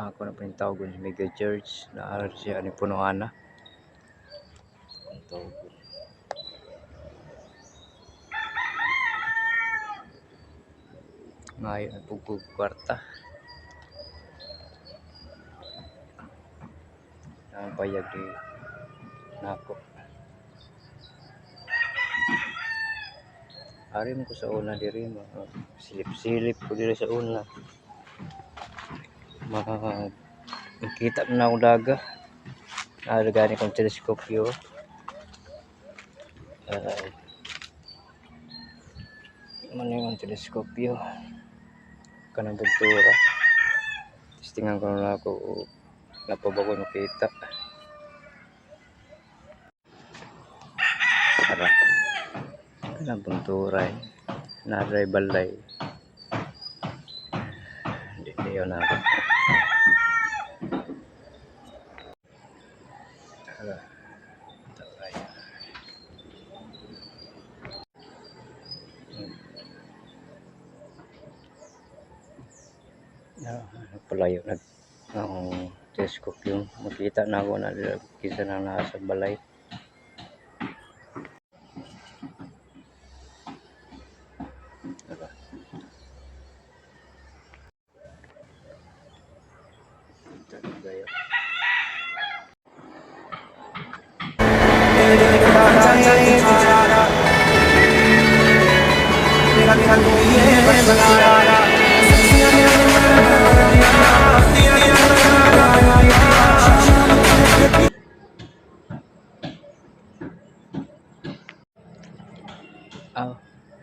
Ako na po yung tawag sa Mega Church na siya ni punuan na. Ang tawag ko. Ngayon na po kwarta. Ang payag di nako. Ari mo ko sa una diri mo. Silip-silip ko diri sa una. Makita na ako daga. Gani kong teleskopyo. Ano yung teleskopyo? Kanang buntura. Testingan ko na ako. Napabago makita. Tara. Kanang buntura eh. Naray balay. Hindi yun ako. Tara. Taray. Palayo na ang telescope yung makita na ako na kisa na nasa balay. Gayo.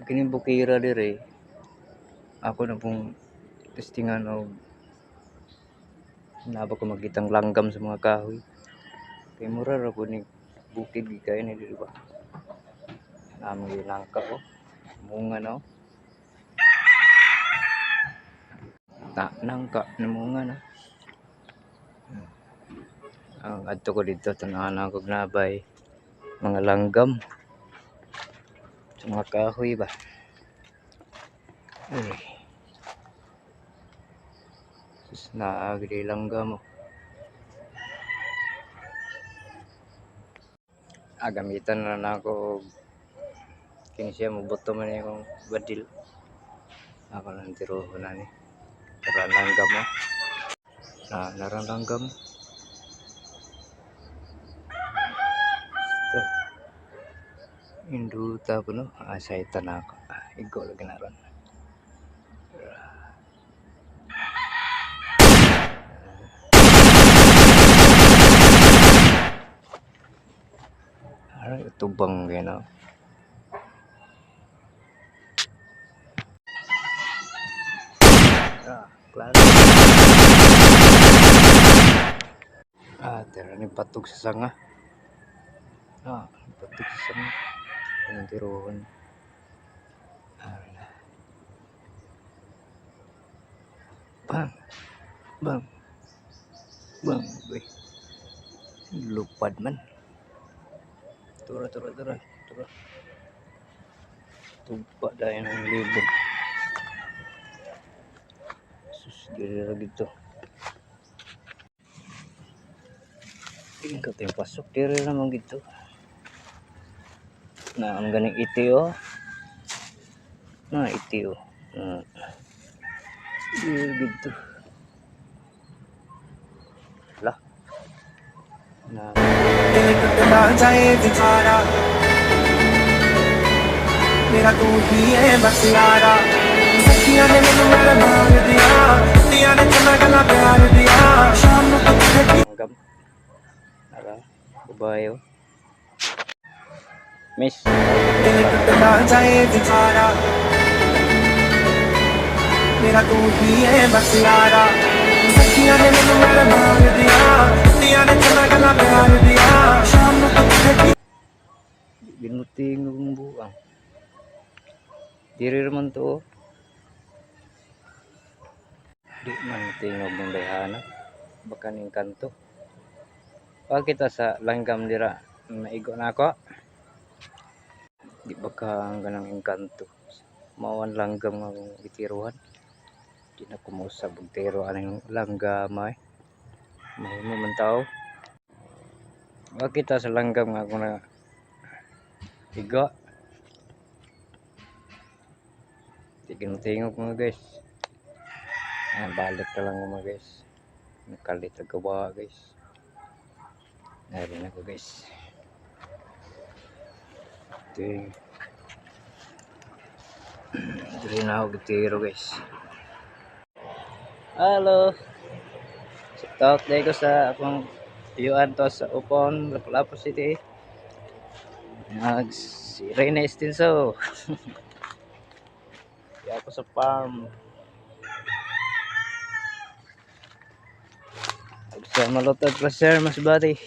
Kining bukira dire. Ako na pong testingan og naba ko makitang langgam sa mga kahoy. Kay mura ra po ni bukid gikay ni di ba? Nami langka ko. Munga no. Nangka na munga na. Ang adto ko dito tanahan ko nabay mga langgam sa mga kahoy ba. Sus naagdi langgam mo. Gamitan na ako kini siya mabuto man akong badil. Ako nang tiruho na ni. Tara langgam mo. Narang langgam. Induta po no. Asay tanako. Igo lagi naran. Aray tubang gina. Klaro. Tira ni patog sa sanga. Patog sa sanga. Ang tiruhon. Bang. Bang. Bang. Lupad man. Tura. Tumpa dahil ng libog. Sus, gira gitu. Tingin ka tayong pasok. Gira naman gitu. Ang ganing itiyo. Itiyo. Gira gitu. Lah. मेरा तू ही है बस यारा सखियां ने मैनू मेरा मार दिया दिया ने चना गला प्यार दिया शाम को गम ara babayo miss टूटना जाए बेचारा मेरा तू ही है बस यारा सखियां ने मैनू मेरा मार दिया दिया ने चना गला प्यार दिया शाम को ginuting ng buang. Diri naman to. Di man tingog ng dayhana. Baka ning kanto. Pag kita sa langgam dira, naigo na ako. Di baka ang ganang engkanto. Mawan langgam ng itiruhan. Di na kumusab og tiro aning langgam ay. mahimo man tao. Wa kita sa langgam nga kung na iga. Tingog mga guys. Balik ka lang mga guys. Nakalit ang gawa guys. Narin ako guys. Ito dili na ako gitiro guys. Halo. Shout day ko sa akong tiyuan to sa Upon, Lapu-Lapu City. Si Reyna Estinso. Kaya ako sa farm. Sa malutod pa sir, mas bati.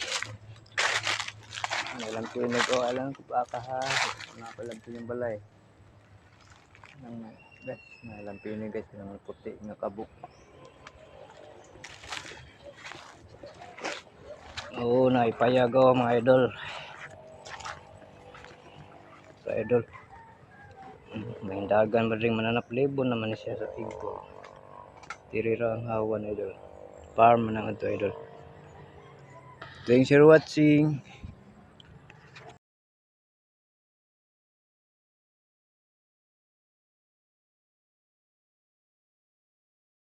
Alam ko yun ko, alam ko pa ha. Napalag ko yung balay. Guys, alam ko yun guys, ng puti ng kabuk. Oo, naipayag ako mga idol. Sa idol. May dagan ba rin mananap libon naman siya sa tingko. Tirira ang hawan idol. Farm na nga ito idol. Thanks for watching.